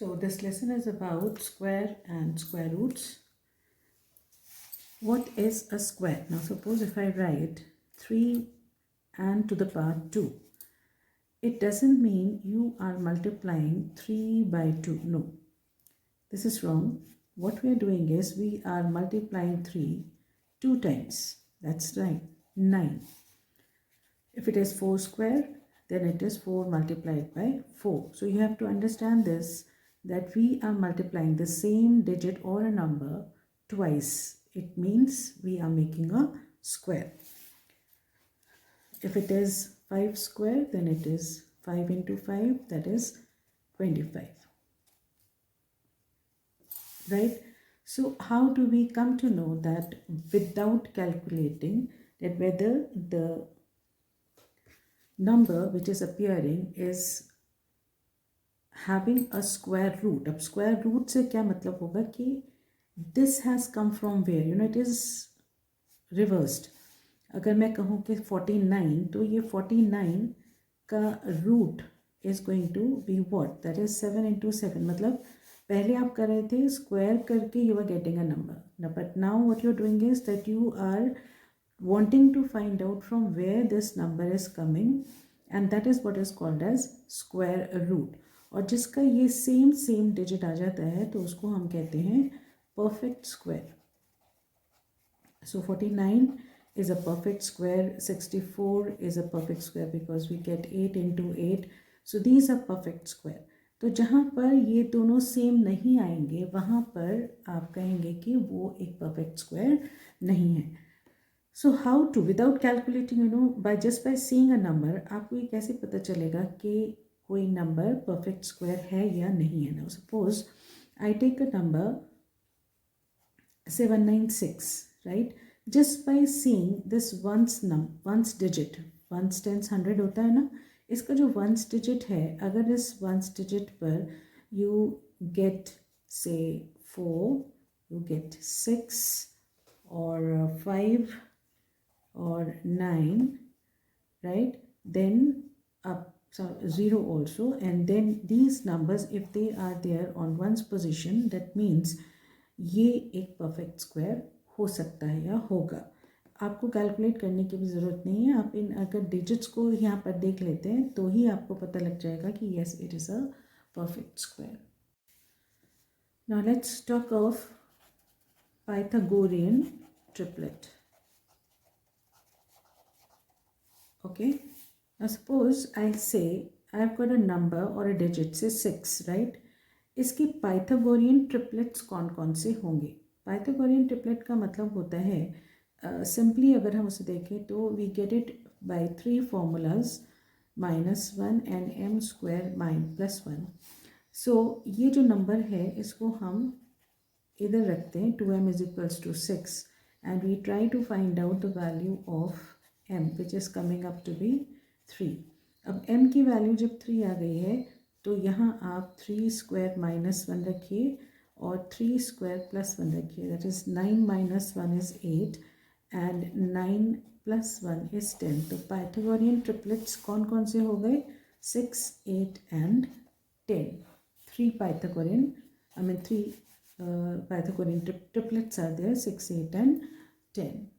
So this lesson is about square and square roots. What is a square? Now suppose if I write 3 and to the power 2. It doesn't mean you are multiplying 3 by 2. No, this is wrong. What we are doing is we are multiplying 3 2 times. That's right, 9. If it is 4 square, then it is 4 multiplied by 4. So you have to understand this, that we are multiplying the same digit or a number twice. It means we are making a square. If it is 5 square, then it is 5 into 5, that is 25. Right? So how do we come to know that without calculating that whether the number which is appearing is having a square root? अब square root से क्या मतलब होगा कि this has come from where? You know, it is reversed. अगर मैं कहूँ कि 49, तो ये 49 का root is going to be what? That is 7 into 7. मतलब पहले आप कर रहे थे square करके you are getting a number. But now what you're doing is that you are wanting to find out from where this number is coming, and that is what is called as square root. और जिसका ये same digit आ जाता है तो उसको हम कहते हैं perfect square. So 49 is a perfect square, 64 is a perfect square because we get 8 into 8. So these are perfect square. तो जहाँ पर ये दोनों सेम नहीं आएंगे वहाँ पर आप कहेंगे कि वो एक perfect square नहीं है. So how to, without calculating, you know, by just by seeing a number, आपको ये कैसे पता चलेगा कि कोई number perfect square है या नहीं है? Now suppose I take a number 796, right? Just by seeing this ones digit, ones tens 100 होता है ना, इसका जो ones digit है, अगर इस ones digit पर you get say 4, you get 6 or 5 or 9, right? Then up so 0 also, and then these numbers, if they are there on one's position, that means ये एक perfect square हो सकता है या होगा. आपको कैलकुलेट करने की भी ज़रूरत नहीं है. आप इन अगर डिजिट्स को यहाँ पर देख लेते हैं तो ही आपको पता लग जाएगा कि yes, it is a perfect square. Now let's talk of Pythagorean triplet. Okay, now suppose I say I've got a number or a digit, say 6, right? इसकी पाइथागोरियन ट्रिपलेट्स कौन कौन से होंगे? पाइथागोरियन ट्रिपलेट का मतलब होता है सिंपली अगर हम उसे देखें तो we get it by 3 formulas -1 and m square +1. So ये जो नंबर है इसको हम इधर रखते हैं 2m = 6 and we try to find out the value of m which is coming up to be 3. अब m की वैल्यू जब 3 आ गई है तो यहाँ आप 3 square -1 रखिए और 3 square +1 रखिए. That is 9 - 1 is 8 and 9 + 1 is 10. तो पाइथागोरियन ट्रिपलेट्स कौन कौन से हो गए? 6, 8 and 10. 3 Pythagorean triplets are there, 6, 8 and 10.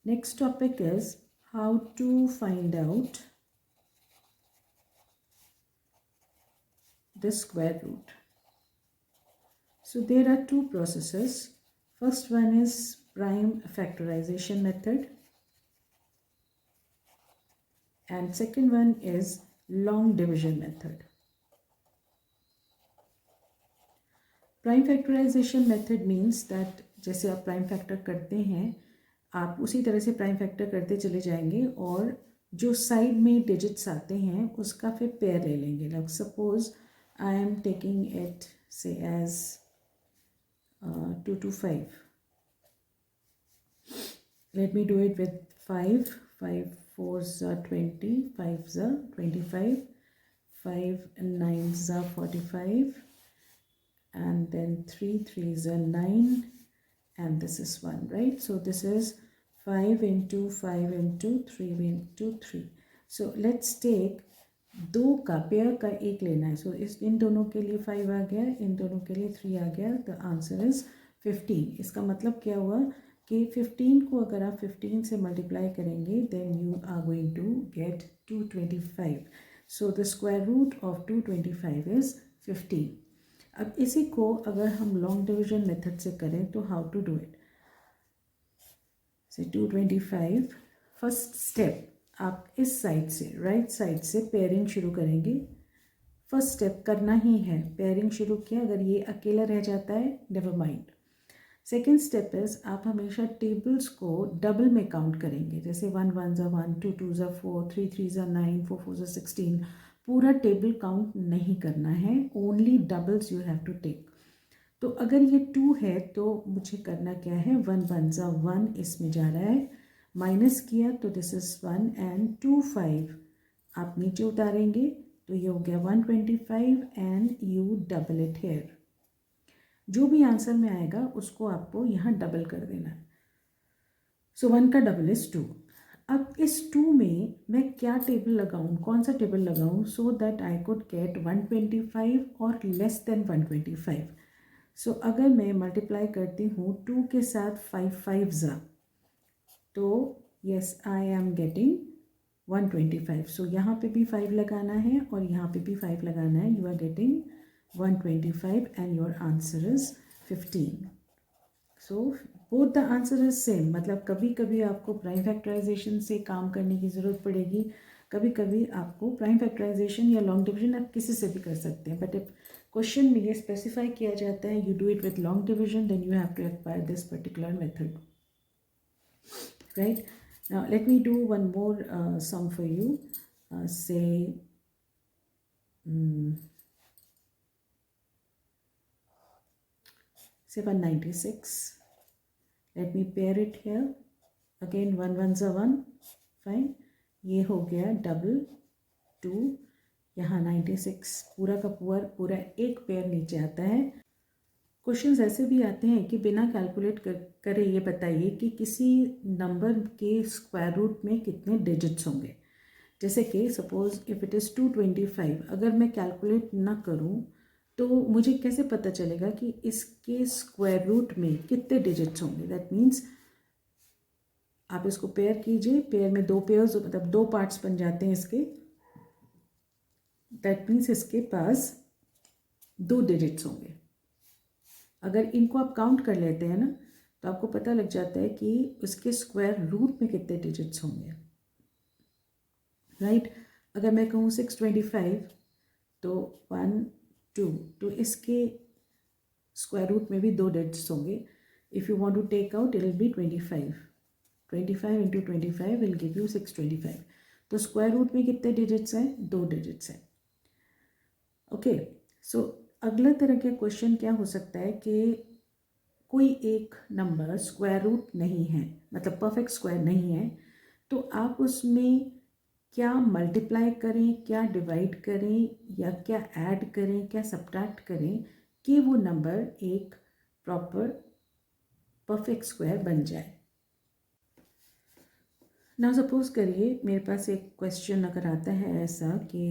Next topic is how to find out the square root. So there are two processes. First one is prime factorization method and second one is long division method. Prime factorization method means that जैसे आप prime factor करते हैं आप उसी तरह से prime factor करते चले जाएंगे और जो साइड में डिजिट्स आते हैं उसका फिर पेयर ले लेंगे. Like suppose I am taking it say as 2 to 5. Let me do it with 5. 5 4s are 20, 5s are 25, 5 and 9s are 45, and then 3 3s are 9, and this is 1, right? So this is 5 into 5 into 3 into 3. So let's take दो का pair का एक लेना है. सो इन दोनों के लिए 5 आ गया, इन दोनों के लिए 3 आ गया. The answer is 15. इसका मतलब क्या हुआ कि 15 को अगर आप 15 से मल्टीप्लाई करेंगे then you are going to get 225. So the square root of 225 is 15. अब इसी को अगर हम लॉन्ग डिवीजन मेथड से करें तो हाउ टू डू इट. से 225 फर्स्ट स्टेप आप इस साइड से राइट साइड से पेयरिंग शुरू करेंगे. फर्स्ट स्टेप करना ही है, पेयरिंग शुरू किया. अगर ये अकेला रह जाता है never mind. Second step is आप हमेशा टेबल्स को डबल में काउंट करेंगे. जैसे 1 1 ज़ा 1, 2 2 ज़ा 4, 3 3 ज़ा 9, 4 4 ज़ा 16. पूरा टेबल काउंट नहीं करना है, only doubles you have to take. तो अगर ये 2 है तो मुझे करना क्या है, 1 1 ज़ा 1 इसमें जा रहा है, माइनस किया तो दिस इज 1 एंड 2 5 आप नीचे उतारेंगे तो ये हो गया 125 and U double it here. जो भी आंसर में आएगा उसको आपको यहाँ डबल कर देना है. सो 1 का डबल इज 2. अब इस 2 में मैं क्या टेबल लगाऊं, कौन सा टेबल लगाऊं so that I could get 125 और लेस देन 125. सो अगर मैं मल्टीप्लाई करती हूँ 2 के साथ 5 5 ज़ा तो यस आई एम गेटिंग 125. सो यहाँ पे भी 5 लगाना है और यहाँ पे भी 5 लगाना है. You are getting 125 and your answer is 15. So both the answer is same. मतलब कभी कभी आपको प्राइम फैक्टराइजेशन से काम करने की ज़रूरत पड़ेगी, कभी कभी आपको प्राइम फैक्टराइजेशन या लॉन्ग डिवीजन आप किसी से भी कर सकते हैं. बट इफ क्वेश्चन में ये स्पेसिफाई किया जाता है you do it with long division then you have to acquire this particular method. Right now let me do one more sum for you. Say say 196. Let me pair it here again. 1 1 ज़ा 1 fine. ये हो गया double 2. यहाँ 96 पूरा का पूरा एक pair नीचे आता है. क्वेश्चंस ऐसे भी आते हैं कि बिना कैलकुलेट करे ये बताइए कि किसी नंबर के स्क्वायर रूट में कितने डिजिट्स होंगे. जैसे कि सपोज इफ़ इट इज़ 225, अगर मैं कैलकुलेट ना करूं तो मुझे कैसे पता चलेगा कि इसके स्क्वायर रूट में कितने डिजिट्स होंगे. दैट मीन्स आप इसको पेयर कीजिए, पेयर में 2 पेयर्स मतलब 2 पार्ट्स बन जाते हैं इसके. दैट मीन्स इसके पास 2 डिजिट्स होंगे. अगर इनको आप काउंट कर लेते हैं ना तो आपको पता लग जाता है कि उसके स्क्वायर रूट में कितने डिजिट्स होंगे. राइट अगर मैं कहूँ 625 तो 1 2 तो इसके स्क्वायर रूट में भी 2 डिजिट्स होंगे. If you want to take out it will be 25. 25 into 25 will give you 625. तो स्क्वायर रूट में कितने डिजिट्स हैं, 2 डिजिट्स हैं. ओके सो अगला तरह का क्वेश्चन क्या हो सकता है कि कोई एक नंबर स्क्वायर रूट नहीं है, मतलब परफेक्ट स्क्वायर नहीं है, तो आप उसमें क्या मल्टीप्लाई करें, क्या डिवाइड करें या क्या ऐड करें, क्या सब्ट्रैक्ट करें कि वो नंबर एक प्रॉपर परफेक्ट स्क्वायर बन जाए. ना सपोज करिए मेरे पास एक क्वेश्चन अगर आता है ऐसा कि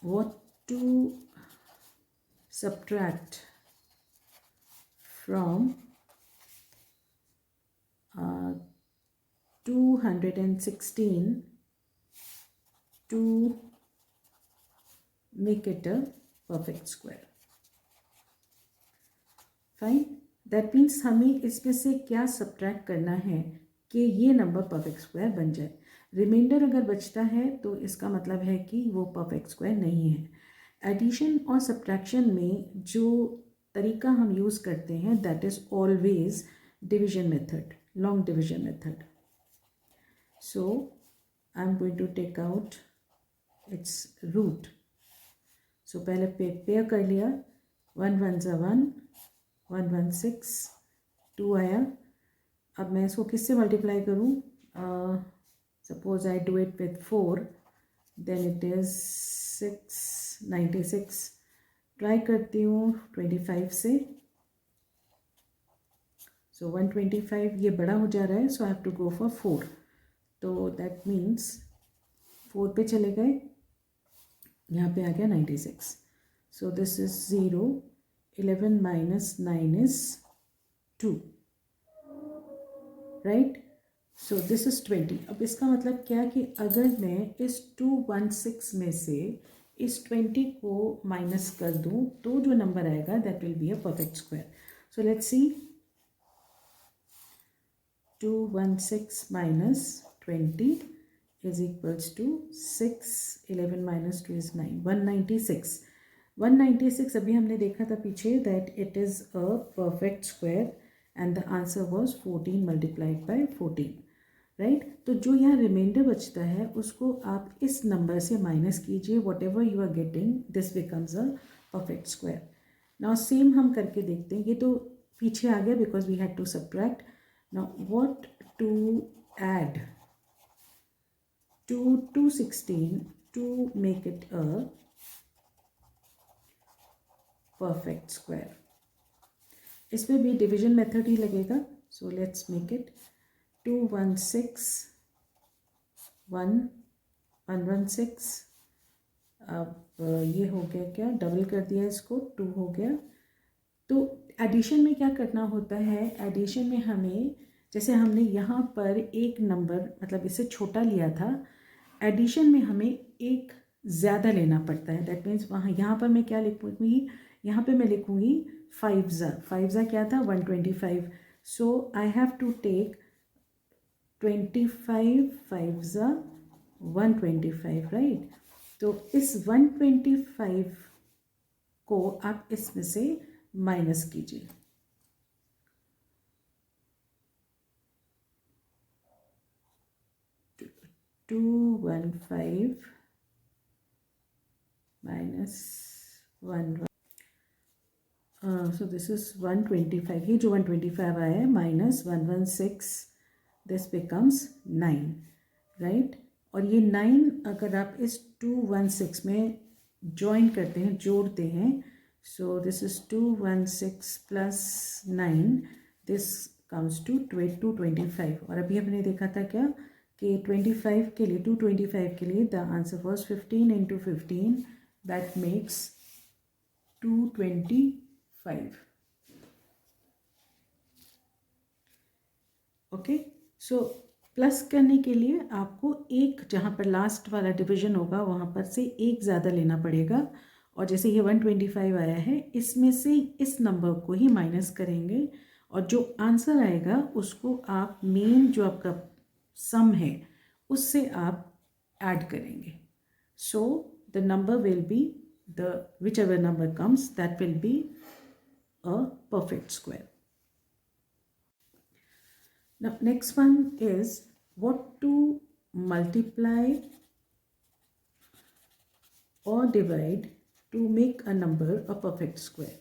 what to subtract from 216 to make it a perfect square. Fine. That means हमें इसमें से क्या सब्ट्रैक्ट करना है कि ये नंबर परफेक्ट स्क्वायर बन जाए. रिमाइंडर अगर बचता है तो इसका मतलब है कि वो परफेक्ट स्क्वायर नहीं है. एडिशन और सब्ट्रैक्शन में जो तरीका हम यूज़ करते हैं that is always division method, long division method. So I am going to take out its root. So पहले पेयर कर लिया. 1 1 ज़ा 1 116 2 आया. अब मैं इसको किससे मल्टीप्लाई करूँ. Suppose I do it with 4 then it is 696. Try करती हूँ 25 से. सो 125 ये बड़ा हो जा रहा है so I have to go for 4. तो दैट मीन्स 4 पे चले गए, यहाँ पे आ गया 96. सो this is 0. 11 minus 9 is 2, right. So this is 20. अब इसका मतलब क्या कि अगर मैं इस 216 में से इस 20 को माइनस कर दूं तो जो नंबर आएगा that will be a perfect square. So let's see. 216 minus 20 is equals to 6. 11 minus 2 is 9. 196. 196 अभी हमने देखा था पीछे that it is a perfect square and the answer was 14 multiplied by 14, right. तो जो यहाँ रिमाइंडर बचता है उसको आप इस नंबर से माइनस कीजिए. Whatever you are getting this becomes a perfect square. Now same हम करके देखते हैं. ये तो पीछे आ गया because we had to subtract. Now what to add to 216 to make it a perfect square? इसमें भी डिविजन मेथड ही लगेगा. So let's make it 216 116. अब ये हो गया क्या, डबल कर दिया इसको, 2 हो गया. तो एडिशन में क्या करना होता है, एडिशन में हमें जैसे हमने यहाँ पर एक नंबर मतलब इससे छोटा लिया था, एडिशन में हमें एक ज़्यादा लेना पड़ता है. दैट मीन्स वहाँ यहाँ पर मैं क्या लिखूँगी, यहाँ पे मैं लिखूँगी 5 क्या था 125. So I have to take 25 5 125, right. तो इस 125 को आप इसमें से माइनस कीजिए. To 115 minus 1. So this is 125. ये जो 125 आया है माइनस 116, दिस बिकम्स 9, राइट. और ये 9 अगर आप इस 216 में ज्वाइन करते हैं, जोड़ते हैं, so this is 216 plus 9, this comes to 225. और अभी हमने देखा था क्या कि 25 के लिए 225 के लिए the answer was 15 into 15, that makes 225. Okay. So plus करने के लिए आपको एक जहाँ पर लास्ट वाला डिवीजन होगा वहाँ पर से एक ज़्यादा लेना पड़ेगा. और जैसे ये 125 आया है, इसमें से इस नंबर को ही माइनस करेंगे और जो आंसर आएगा उसको आप मेन जो आपका सम है उससे आप ऐड करेंगे. So the number will be the which ever number comes that will be a perfect square. Now next one is what to multiply or divide to make a number a perfect square.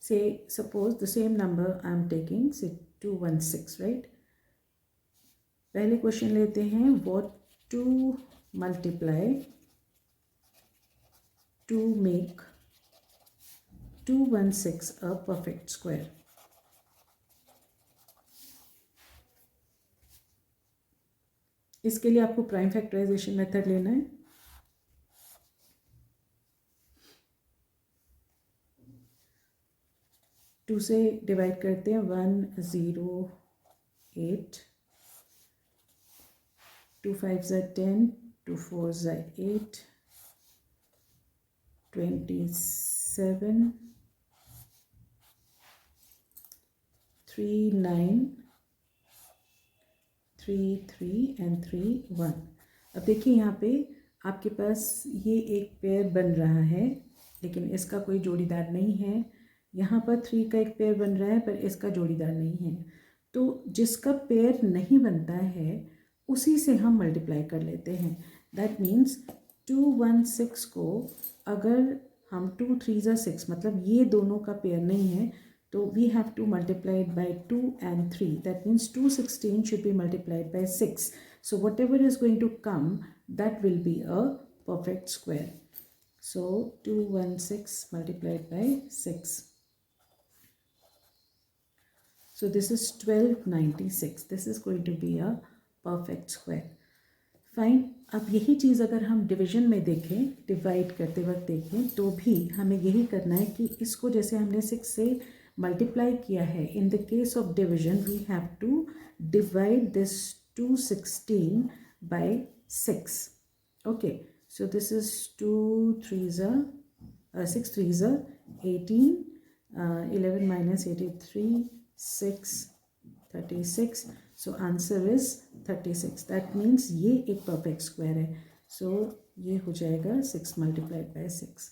Say suppose the same number I am taking, say 216, right. पहले question लेते हैं what to multiply to make 216 a perfect square. इसके लिए आपको prime factorisation method लेना है. To से divide करते हैं 108, 2 5 10, 2 4 8, 27, 3 9, 3 3 एंड 3 1. अब देखिए यहाँ पे आपके पास ये एक पेयर बन रहा है लेकिन इसका कोई जोड़ीदार नहीं है. यहाँ पर 3 का एक पेयर बन रहा है पर इसका जोड़ीदार नहीं है. तो जिसका पेयर नहीं बनता है उसी से हम मल्टीप्लाई कर लेते हैं. दैट मीन्स 216 को अगर हम 2 3 6 मतलब ये दोनों का पेयर नहीं है तो we have to multiply it by 2 and 3. That means 216 should be multiplied by 6. So whatever is going to come, that will be a perfect square. So 216 multiplied by 6. So this is 1296. This is going to be a perfect square. Fine. अब यही चीज़ अगर हम division में देखें, divide करते वक्त देखें, तो भी हमें यही करना है कि इसको जैसे हमने 6 से मल्टीप्लाई किया है, in the case of division we have to divide this 216 by 6. Okay, so this is 2 3s are 6 3s are 18, 11 minus 83, 6 36. So answer is 36. That means ये एक perfect square है. So ये हो जाएगा 6 multiplied by 6.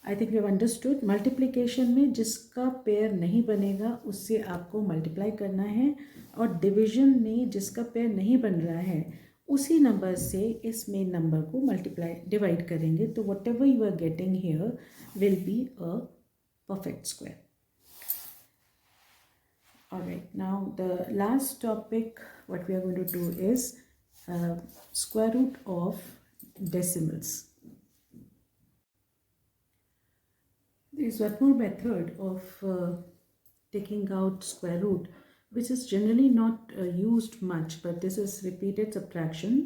I think you have understood. Multiplication में जिसका pair नहीं बनेगा उससे आपको मल्टीप्लाई करना है, और डिवीजन में जिसका पेयर नहीं बन रहा है उसी नंबर से इस मेन नंबर को मल्टीप्लाई डिवाइड करेंगे, तो whatever you are getting here will be a perfect square. Alright, now the last topic what we are going to do is square root of decimals. There is one more method of taking out square root, which is generally not used much, but this is repeated subtraction.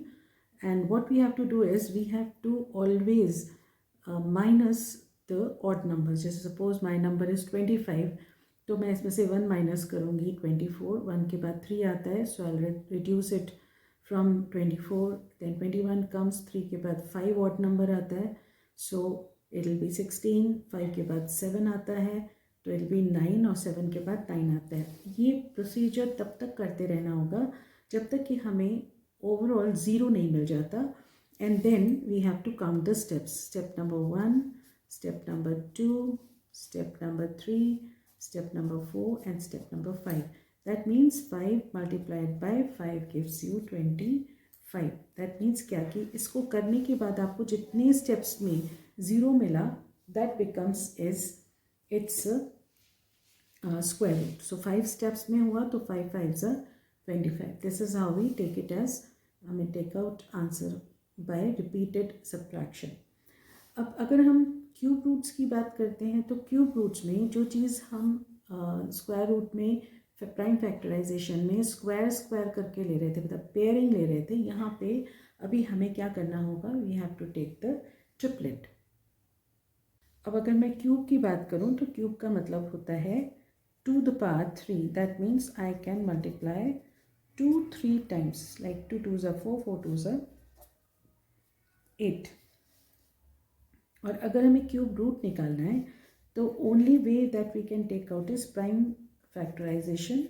And what we have to do is we have to always minus the odd numbers. Just suppose my number is 25, तो मैं इसमें से 1 minus करूँगी 24. 1 के बाद 3 आता है, so I reduce it from 24. Then 21 comes, 3 के बाद 5 ऑड नंबर आता है, सो इट विल बी 16. 5 के बाद 7 आता है, तो इट विल बी 9, और 7 के बाद 9 आता है. ये प्रोसीजर तब तक करते रहना होगा जब तक कि हमें ओवरऑल 0 नहीं मिल जाता. And then we have to count the steps. Step number 1, step number 2, step number 3, step number 4, and step number 5. That means 5 multiplied by 5 gives you 25. That means क्या कि इसको करने के बाद आपको जितने steps में 0 मिला, that becomes is its square root. So 5 steps में हुआ तो 5 5s are 25. This is how we take it as हमें take out answer by repeated subtraction. अब अगर हम क्यूब रूट्स की बात करते हैं, तो क्यूब रूट्स में जो चीज़ हम स्क्वायर रूट में प्राइम फैक्टराइजेशन में स्क्वायर स्क्वायर करके ले रहे थे, मतलब पेयरिंग ले रहे थे, यहाँ पे अभी हमें क्या करना होगा, we have to take the triplet. अब अगर मैं क्यूब की बात करूँ तो क्यूब का मतलब होता है 2 the power 3. That means I can multiply 2 3 times, like 2 2s are 4, 4 2s are 8. और अगर हमें क्यूब रूट निकालना है तो only way that we can take out is prime factorization.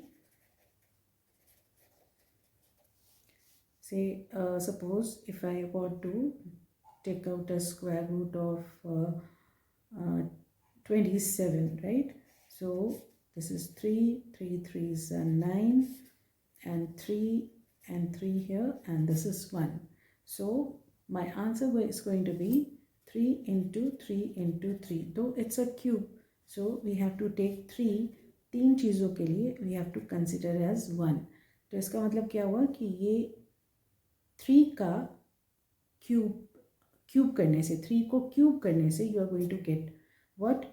So suppose if I want to take out a square root of 27, right? So this is 3 3 3s are 9, and 3 and 3 here, and this is 1. So my answer is going to be 3 into 3 into 3. तो it's a cube, so we have to take 3. 3 चीज़ों के लिए we have to consider as 1. तो इसका मतलब क्या हुआ कि ये 3 का क्यूब करने से, 3 को क्यूब करने से you are going to get what?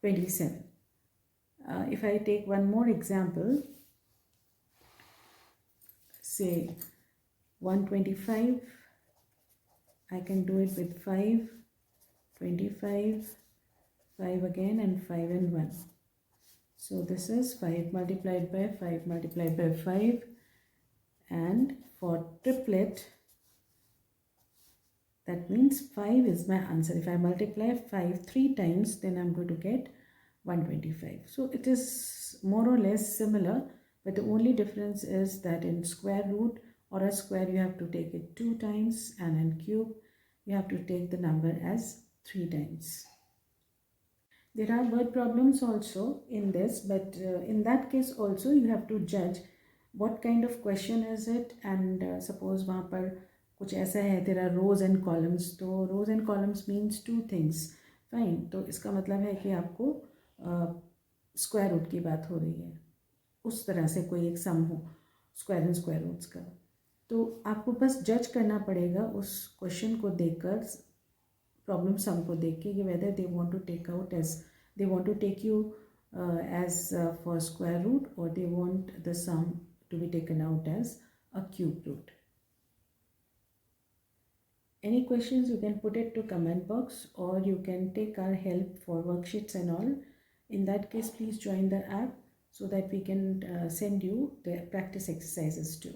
27. If I take one more example, say 125, I can do it with 5, 25, 5 again, and 5 and 1. So this is 5 multiplied by 5 multiplied by 5. And for triplet, that means 5 is my answer. If I multiply 5 3 times, then I'm going to get 125. So it is more or less similar, but the only difference is that in square root or a square you have to take it 2 times, and in cube you have to take the number as 3 times. There are word problems also in this, but in that case also you have to judge what kind of question is it, and suppose वहाँ पर कुछ ऐसा है, there are rows and columns, तो rows and columns means 2 things. Fine, तो इसका मतलब है कि आपको स्क्वायर रूट की बात हो रही है, उस तरह से कोई एक सम हो स्क्वायर एंड स्क्वायर रूट्स का, तो आपको बस जज करना पड़ेगा उस क्वेश्चन को देखकर, प्रॉब्लम सम को देख के, कि whether they want to take out as they want to take you as for square root, और they want the sum to be taken out as a cube root. Any questions, you can put it to comment box, or you can take our help for worksheets and all. In that case, please join the app so that we can send you the practice exercises too.